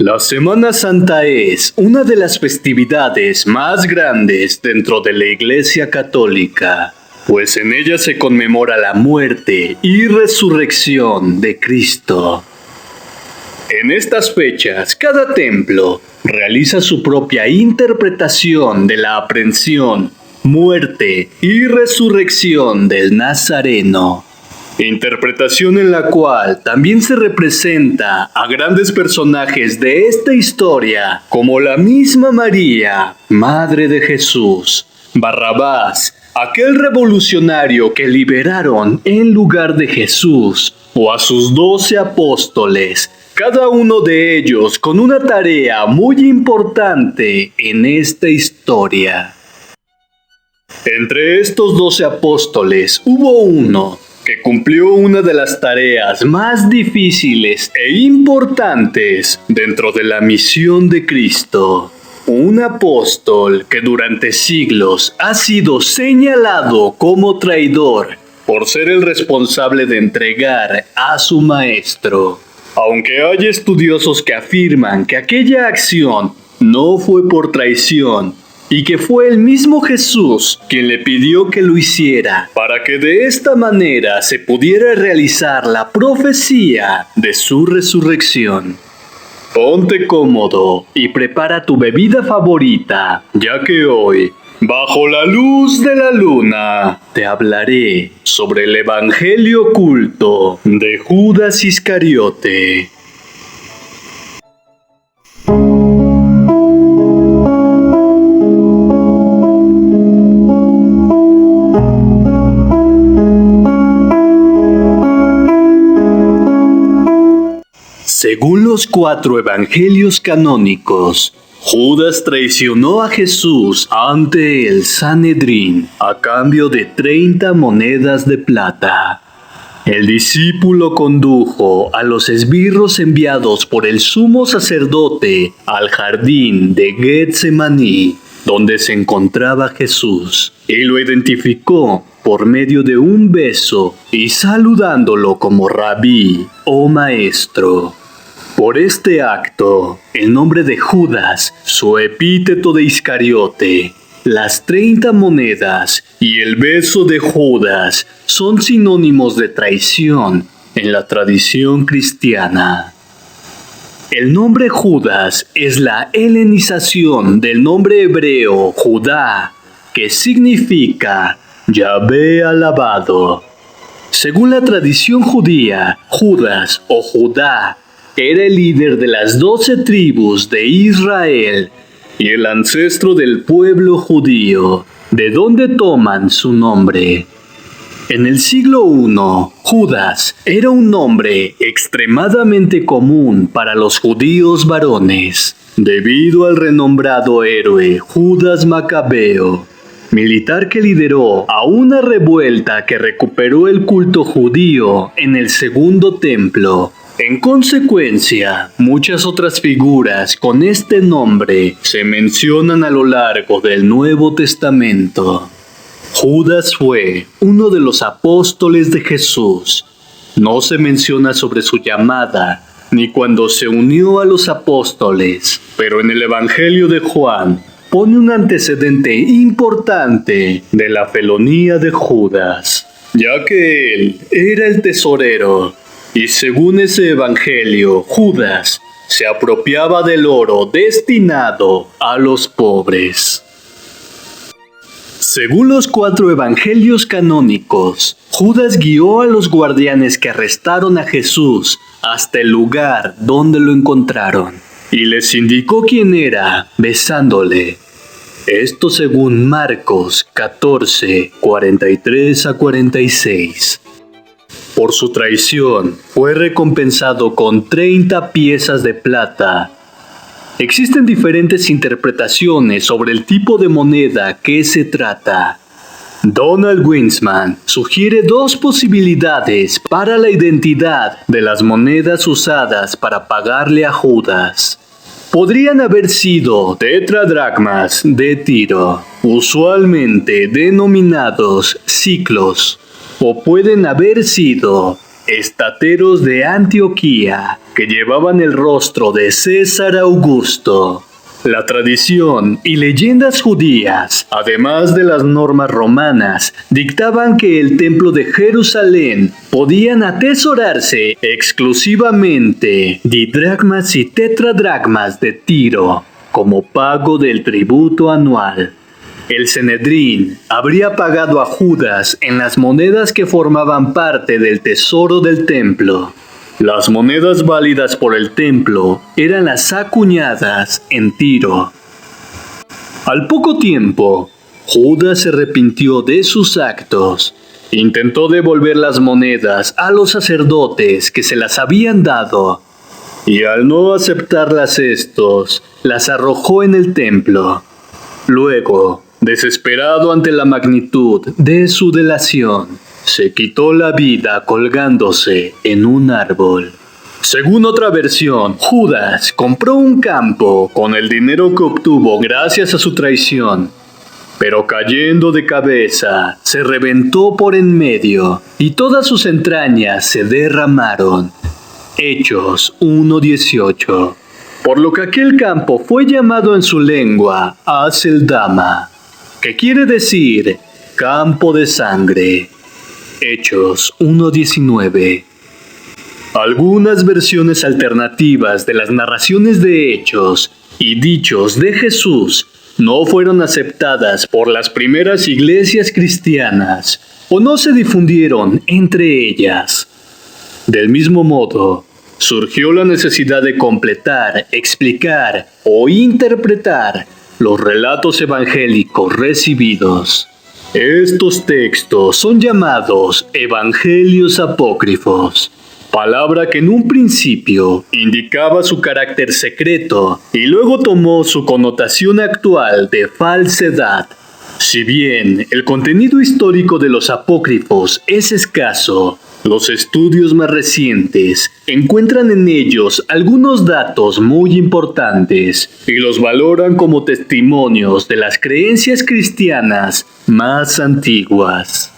La Semana Santa es una de las festividades más grandes dentro de la Iglesia Católica, pues en ella se conmemora la muerte y resurrección de Cristo. En estas fechas, cada templo realiza su propia interpretación de la aprehensión, muerte y resurrección del Nazareno. Interpretación en la cual también se representa a grandes personajes de esta historia, como la misma María, Madre de Jesús, Barrabás, aquel revolucionario que liberaron en lugar de Jesús, o a sus 12 apóstoles, cada uno de ellos con una tarea muy importante en esta historia. Entre estos 12 apóstoles hubo uno que cumplió una de las tareas más difíciles e importantes dentro de la misión de Cristo. Un apóstol que durante siglos ha sido señalado como traidor por ser el responsable de entregar a su maestro. Aunque hay estudiosos que afirman que aquella acción no fue por traición, y que fue el mismo Jesús quien le pidió que lo hiciera, para que de esta manera se pudiera realizar la profecía de su resurrección. Ponte cómodo y prepara tu bebida favorita, ya que hoy, bajo la luz de la luna, te hablaré sobre el Evangelio oculto de Judas Iscariote. Según los 4 evangelios canónicos, Judas traicionó a Jesús ante el Sanedrín a cambio de 30 monedas de plata. El discípulo condujo a los esbirros enviados por el sumo sacerdote al jardín de Getsemaní, donde se encontraba Jesús, y lo identificó por medio de un beso y saludándolo como rabí o maestro. Por este acto, el nombre de Judas, su epíteto de Iscariote, las 30 monedas y el beso de Judas son sinónimos de traición en la tradición cristiana. El nombre Judas es la helenización del nombre hebreo Judá, que significa Yahvé alabado. Según la tradición judía, Judas o Judá era el líder de las 12 tribus de Israel y el ancestro del pueblo judío, de donde toman su nombre. En el siglo I, Judas era un nombre extremadamente común para los judíos varones, debido al renombrado héroe Judas Macabeo, militar que lideró a una revuelta que recuperó el culto judío en el Segundo Templo. En consecuencia, muchas otras figuras con este nombre se mencionan a lo largo del Nuevo Testamento. Judas fue uno de los apóstoles de Jesús. No se menciona sobre su llamada ni cuando se unió a los apóstoles, pero en el Evangelio de Juan pone un antecedente importante de la felonía de Judas, ya que él era el tesorero. Y según ese evangelio, Judas se apropiaba del oro destinado a los pobres. Según los 4 evangelios canónicos, Judas guió a los guardianes que arrestaron a Jesús hasta el lugar donde lo encontraron, y les indicó quién era, besándole. Esto según Marcos 14, 43 a 46. Por su traición, fue recompensado con 30 piezas de plata. Existen diferentes interpretaciones sobre el tipo de moneda que se trata. Donald Winsman sugiere 2 posibilidades para la identidad de las monedas usadas para pagarle a Judas. Podrían haber sido tetradracmas de Tiro, usualmente denominados siclos, o pueden haber sido estateros de Antioquía, que llevaban el rostro de César Augusto. La tradición y leyendas judías, además de las normas romanas, dictaban que el templo de Jerusalén podían atesorarse exclusivamente didracmas y tetradracmas de Tiro, como pago del tributo anual. El Sanedrín habría pagado a Judas en las monedas que formaban parte del tesoro del templo. Las monedas válidas por el templo eran las acuñadas en Tiro. Al poco tiempo, Judas se arrepintió de sus actos. Intentó devolver las monedas a los sacerdotes que se las habían dado, y al no aceptarlas estos, las arrojó en el templo. Luego, desesperado ante la magnitud de su delación, se quitó la vida colgándose en un árbol. Según otra versión, Judas compró un campo con el dinero que obtuvo gracias a su traición, pero cayendo de cabeza, se reventó por en medio y todas sus entrañas se derramaron. Hechos 1:18. Por lo que aquel campo fue llamado en su lengua Aceldama, que quiere decir campo de sangre. Hechos 1:19. Algunas versiones alternativas de las narraciones de hechos y dichos de Jesús no fueron aceptadas por las primeras iglesias cristianas o no se difundieron entre ellas. Del mismo modo, surgió la necesidad de completar, explicar o interpretar los relatos evangélicos recibidos. Estos textos son llamados evangelios apócrifos, palabra que en un principio indicaba su carácter secreto y luego tomó su connotación actual de falsedad. Si bien el contenido histórico de los apócrifos es escaso, los estudios más recientes encuentran en ellos algunos datos muy importantes y los valoran como testimonios de las creencias cristianas más antiguas.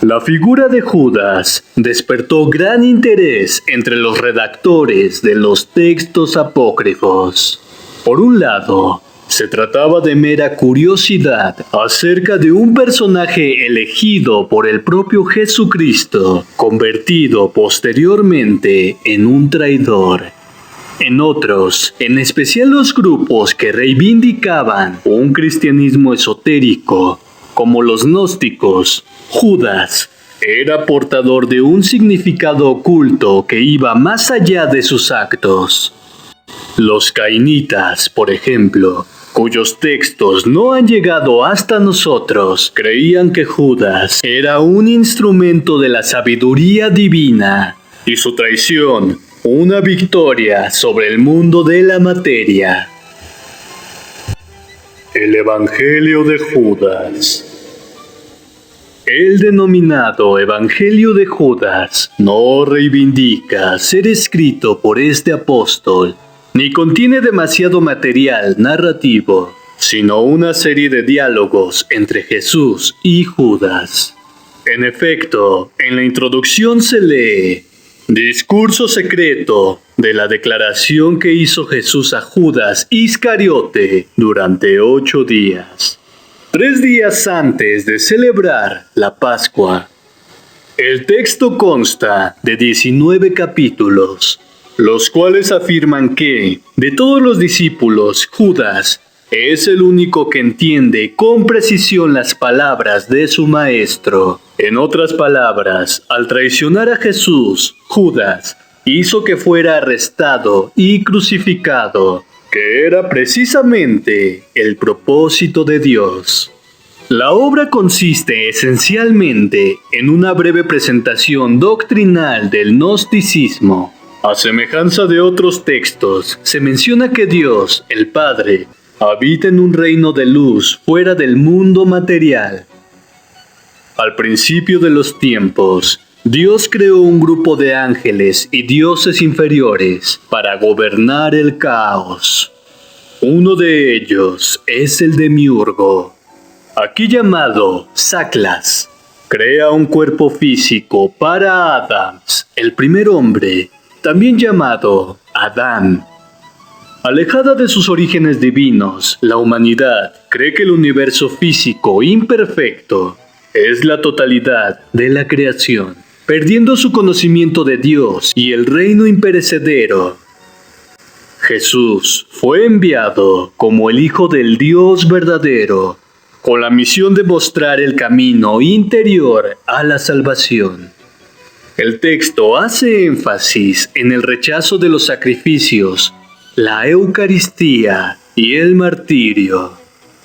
La figura de Judas despertó gran interés entre los redactores de los textos apócrifos. Por un lado, se trataba de mera curiosidad acerca de un personaje elegido por el propio Jesucristo, convertido posteriormente en un traidor. En otros, en especial los grupos que reivindicaban un cristianismo esotérico, como los gnósticos, Judas era portador de un significado oculto que iba más allá de sus actos. Los cainitas, por ejemplo, cuyos textos no han llegado hasta nosotros, creían que Judas era un instrumento de la sabiduría divina y su traición una victoria sobre el mundo de la materia. El Evangelio de Judas. El denominado Evangelio de Judas no reivindica ser escrito por este apóstol, ni contiene demasiado material narrativo, sino una serie de diálogos entre Jesús y Judas. En efecto, en la introducción se lee: discurso secreto de la declaración que hizo Jesús a Judas Iscariote durante 8 días, 3 días antes de celebrar la Pascua. El texto consta de 19 capítulos, los cuales afirman que, de todos los discípulos, Judas es el único que entiende con precisión las palabras de su maestro. En otras palabras, al traicionar a Jesús, Judas hizo que fuera arrestado y crucificado, que era precisamente el propósito de Dios. La obra consiste esencialmente en una breve presentación doctrinal del gnosticismo. A semejanza de otros textos, se menciona que Dios, el Padre, habita en un reino de luz fuera del mundo material. Al principio de los tiempos, Dios creó un grupo de ángeles y dioses inferiores para gobernar el caos. Uno de ellos es el demiurgo, aquí llamado Saclas. Crea un cuerpo físico para Adams, el primer hombre, también llamado Adán. Alejada de sus orígenes divinos, la humanidad cree que el universo físico imperfecto es la totalidad de la creación, perdiendo su conocimiento de Dios y el reino imperecedero. Jesús fue enviado como el Hijo del Dios verdadero, con la misión de mostrar el camino interior a la salvación. El texto hace énfasis en el rechazo de los sacrificios, la Eucaristía y el martirio.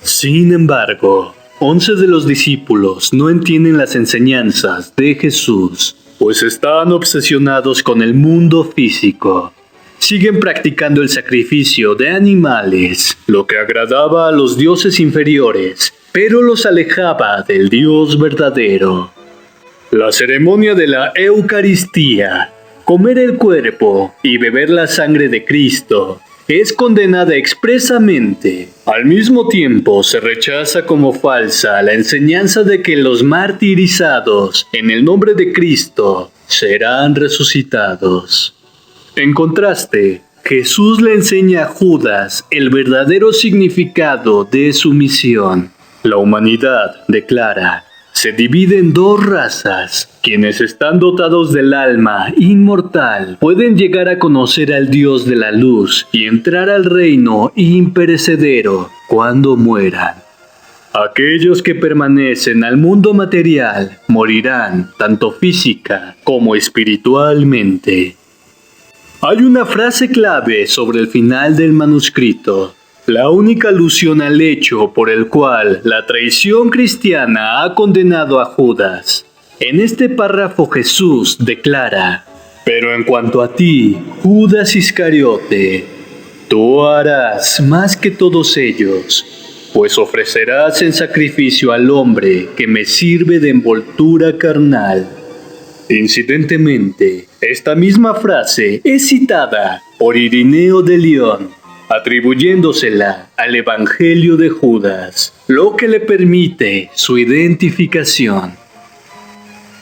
Sin embargo, 11 de los discípulos no entienden las enseñanzas de Jesús, pues están obsesionados con el mundo físico. Siguen practicando el sacrificio de animales, lo que agradaba a los dioses inferiores, pero los alejaba del Dios verdadero. La ceremonia de la Eucaristía, comer el cuerpo y beber la sangre de Cristo, es condenada expresamente. Al mismo tiempo, se rechaza como falsa la enseñanza de que los martirizados en el nombre de Cristo serán resucitados. En contraste, Jesús le enseña a Judas el verdadero significado de su misión. La humanidad, declara, se divide en dos razas. Quienes están dotados del alma inmortal pueden llegar a conocer al Dios de la luz y entrar al reino imperecedero cuando mueran. Aquellos que permanecen al mundo material morirán tanto física como espiritualmente. Hay una frase clave sobre el final del manuscrito, la única alusión al hecho por el cual la traición cristiana ha condenado a Judas. En este párrafo Jesús declara: pero en cuanto a ti, Judas Iscariote, tú harás más que todos ellos, pues ofrecerás en sacrificio al hombre que me sirve de envoltura carnal. Incidentemente, esta misma frase es citada por Irineo de León, atribuyéndosela al Evangelio de Judas, lo que le permite su identificación.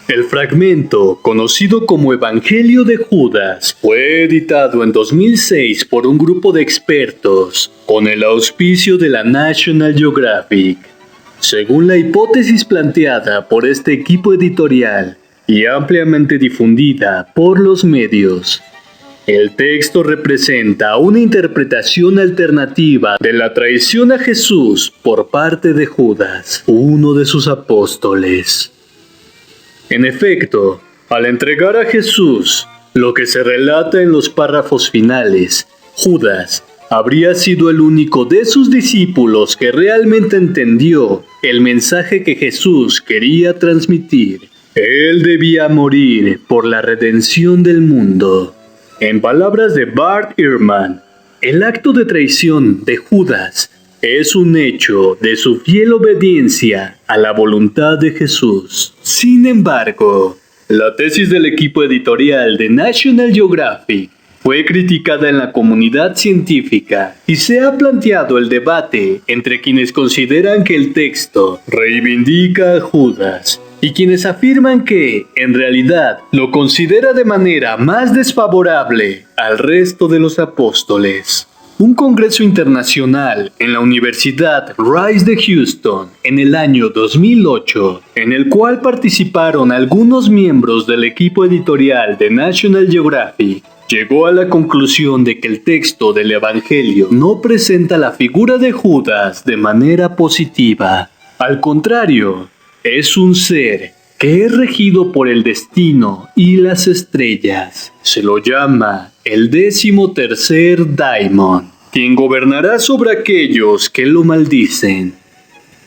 El fragmento, conocido como Evangelio de Judas, fue editado en 2006 por un grupo de expertos, con el auspicio de la National Geographic. Según la hipótesis planteada por este equipo editorial, y ampliamente difundida por los medios, el texto representa una interpretación alternativa de la traición a Jesús por parte de Judas, uno de sus apóstoles. En efecto, al entregar a Jesús, lo que se relata en los párrafos finales, Judas habría sido el único de sus discípulos que realmente entendió el mensaje que Jesús quería transmitir. Él debía morir por la redención del mundo. En palabras de Bart Ehrman, el acto de traición de Judas es un hecho de su fiel obediencia a la voluntad de Jesús. Sin embargo, la tesis del equipo editorial de National Geographic fue criticada en la comunidad científica y se ha planteado el debate entre quienes consideran que el texto reivindica a Judas y quienes afirman que, en realidad, lo considera de manera más desfavorable al resto de los apóstoles. Un congreso internacional en la Universidad Rice de Houston en el año 2008, en el cual participaron algunos miembros del equipo editorial de National Geographic, llegó a la conclusión de que el texto del Evangelio no presenta la figura de Judas de manera positiva. Al contrario, es un ser que es regido por el destino y las estrellas. Se lo llama el 13º Daimon, quien gobernará sobre aquellos que lo maldicen.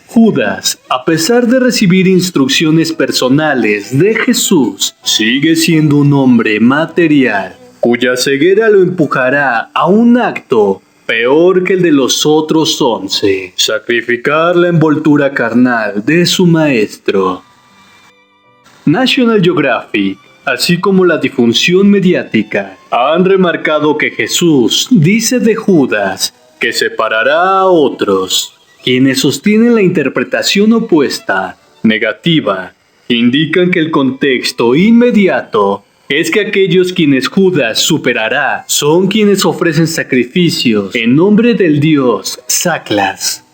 Judas, a pesar de recibir instrucciones personales de Jesús, sigue siendo un hombre material, cuya ceguera lo empujará a un acto peor que el de los otros 11, sacrificar la envoltura carnal de su maestro. National Geographic, así como la difusión mediática, han remarcado que Jesús dice de Judas que separará a otros, quienes sostienen la interpretación opuesta, negativa indican que el contexto inmediato es que aquellos quienes Judas superará son quienes ofrecen sacrificios en nombre del dios Saclas,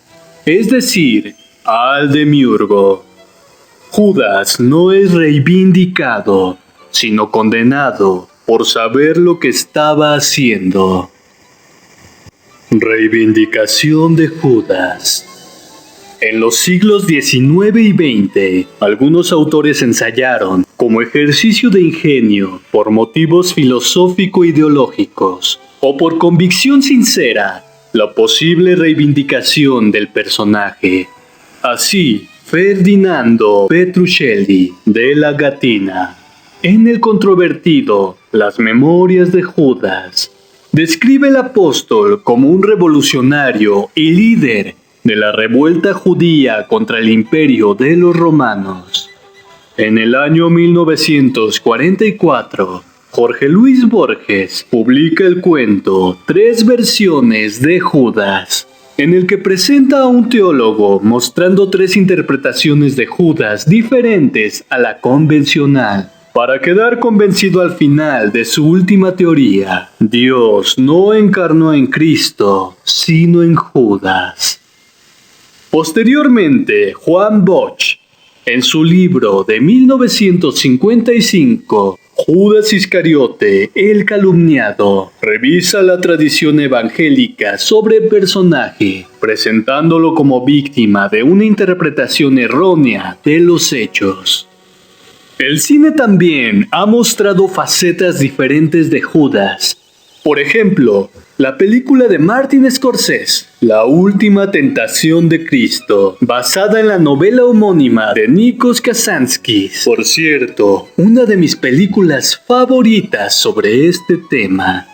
es decir, al demiurgo. Judas no es reivindicado, sino condenado por saber lo que estaba haciendo. Reivindicación de Judas. En los siglos XIX y XX, algunos autores ensayaron, como ejercicio de ingenio, por motivos filosófico-ideológicos, o por convicción sincera, la posible reivindicación del personaje. Así, Ferdinando Petruccelli, de la Gatina, en el controvertido Las Memorias de Judas, describe al apóstol como un revolucionario y líder de la revuelta judía contra el imperio de los romanos. En el año 1944, Jorge Luis Borges publica el cuento Tres versiones de Judas, en el que presenta a un teólogo mostrando tres interpretaciones de Judas diferentes a la convencional, para quedar convencido al final de su última teoría: Dios no encarnó en Cristo, sino en Judas. Posteriormente, Juan Bosch, en su libro de 1955, Judas Iscariote, el calumniado, revisa la tradición evangélica sobre el personaje, presentándolo como víctima de una interpretación errónea de los hechos. El cine también ha mostrado facetas diferentes de Judas. Por ejemplo, la película de Martin Scorsese, La Última Tentación de Cristo, basada en la novela homónima de Nikos Kazantzakis. Por cierto, una de mis películas favoritas sobre este tema.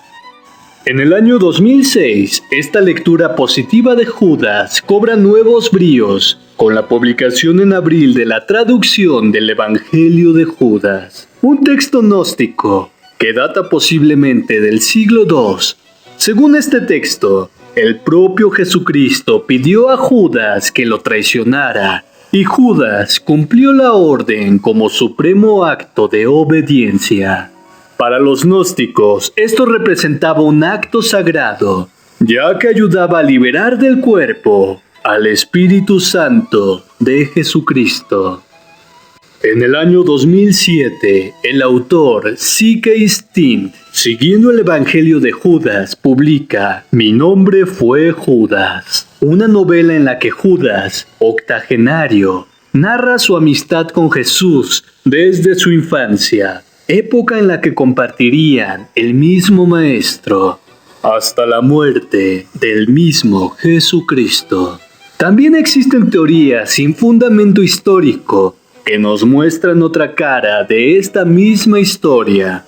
En el año 2006, esta lectura positiva de Judas cobra nuevos bríos con la publicación en abril de la traducción del Evangelio de Judas, un texto gnóstico que data posiblemente del siglo II. Según este texto, el propio Jesucristo pidió a Judas que lo traicionara, y Judas cumplió la orden como supremo acto de obediencia. Para los gnósticos, esto representaba un acto sagrado, ya que ayudaba a liberar del cuerpo al Espíritu Santo de Jesucristo. En el año 2007, el autor C.K. Stint, siguiendo el Evangelio de Judas, publica Mi nombre fue Judas, una novela en la que Judas, octogenario, narra su amistad con Jesús desde su infancia, época en la que compartirían el mismo Maestro, hasta la muerte del mismo Jesucristo. También existen teorías sin fundamento histórico que nos muestran otra cara de esta misma historia.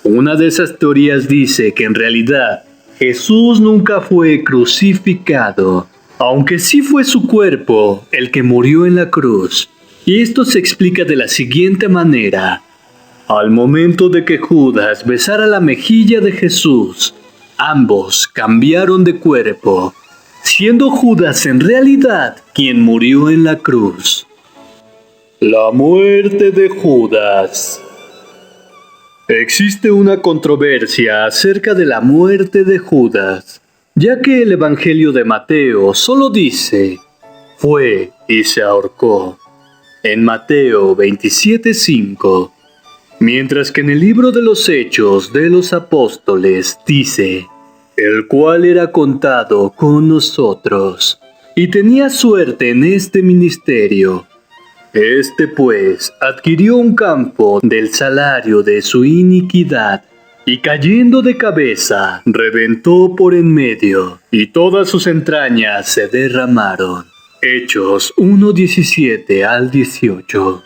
Una de esas teorías dice que en realidad Jesús nunca fue crucificado, aunque sí fue su cuerpo el que murió en la cruz. Y esto se explica de la siguiente manera. Al momento de que Judas besara la mejilla de Jesús, ambos cambiaron de cuerpo, siendo Judas en realidad quien murió en la cruz. La muerte de Judas. Existe una controversia acerca de la muerte de Judas, ya que el Evangelio de Mateo solo dice, fue y se ahorcó, en Mateo 27:5, mientras que en el libro de los Hechos de los Apóstoles dice, el cual era contado con nosotros, y tenía suerte en este ministerio. Este pues adquirió un campo del salario de su iniquidad, y cayendo de cabeza, reventó por en medio, y todas sus entrañas se derramaron. Hechos 1:17 al 18.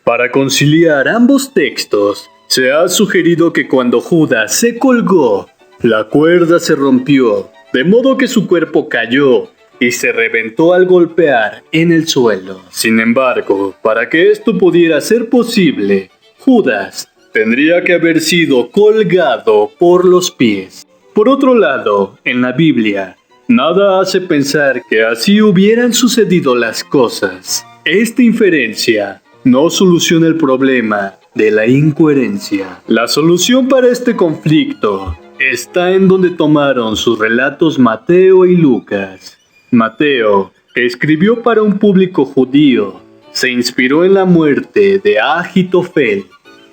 Para conciliar ambos textos, se ha sugerido que cuando Judas se colgó, la cuerda se rompió, de modo que su cuerpo cayó y se reventó al golpear en el suelo. Sin embargo, para que esto pudiera ser posible, Judas tendría que haber sido colgado por los pies. Por otro lado, en la Biblia, nada hace pensar que así hubieran sucedido las cosas. Esta inferencia no soluciona el problema de la incoherencia. La solución para este conflicto está en donde tomaron sus relatos Mateo y Lucas. Mateo, que escribió para un público judío, se inspiró en la muerte de Agitofel,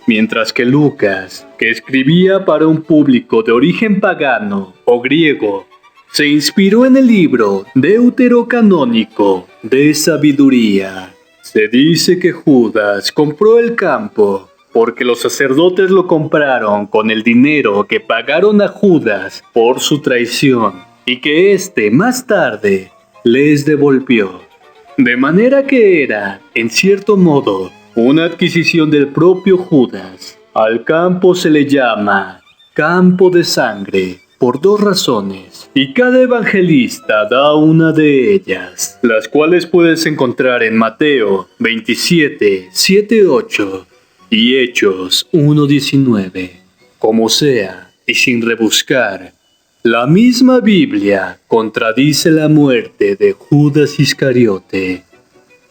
mientras que Lucas, que escribía para un público de origen pagano o griego, se inspiró en el libro deuterocanónico de sabiduría. Se dice que Judas compró el campo porque los sacerdotes lo compraron con el dinero que pagaron a Judas por su traición y que éste más tarde les devolvió. De manera que era, en cierto modo, una adquisición del propio Judas. Al campo se le llama campo de sangre por dos razones, y cada evangelista da una de ellas, las cuales puedes encontrar en Mateo 27, 7-8 y Hechos 1:19. Como sea, y sin rebuscar, la misma Biblia contradice la muerte de Judas Iscariote,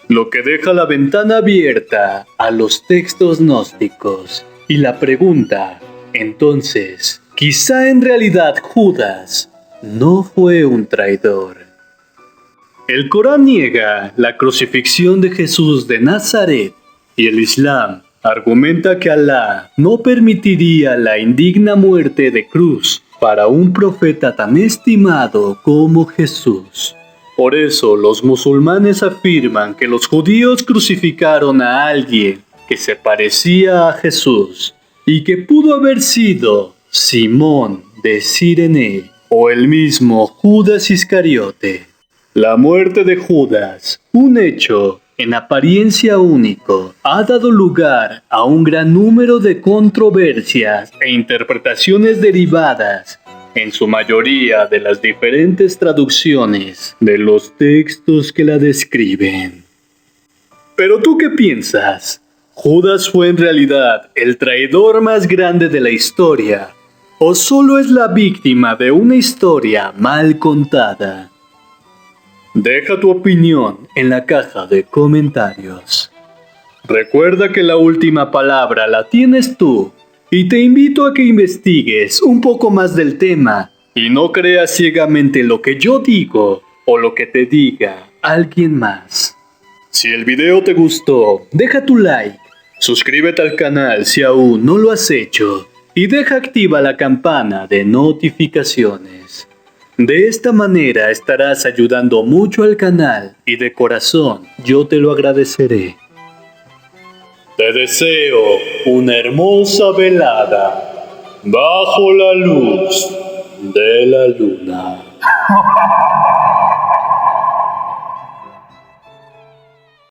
lo que deja la ventana abierta a los textos gnósticos y la pregunta, entonces, ¿quizá en realidad Judas no fue un traidor? El Corán niega la crucifixión de Jesús de Nazaret y el Islam argumenta que Alá no permitiría la indigna muerte de cruz para un profeta tan estimado como Jesús. Por eso los musulmanes afirman que los judíos crucificaron a alguien que se parecía a Jesús y que pudo haber sido Simón de Cirene o el mismo Judas Iscariote. La muerte de Judas, un hecho en apariencia único, ha dado lugar a un gran número de controversias e interpretaciones derivadas, en su mayoría de las diferentes traducciones de los textos que la describen. ¿Pero tú qué piensas? ¿Judas fue en realidad el traidor más grande de la historia? ¿O solo es la víctima de una historia mal contada? Deja tu opinión en la caja de comentarios. Recuerda que la última palabra la tienes tú, y te invito a que investigues un poco más del tema y no creas ciegamente lo que yo digo o lo que te diga alguien más. Si el video te gustó, deja tu like, suscríbete al canal si aún no lo has hecho y deja activa la campana de notificaciones. De esta manera estarás ayudando mucho al canal y de corazón yo te lo agradeceré. Te deseo una hermosa velada bajo la luz de la luna.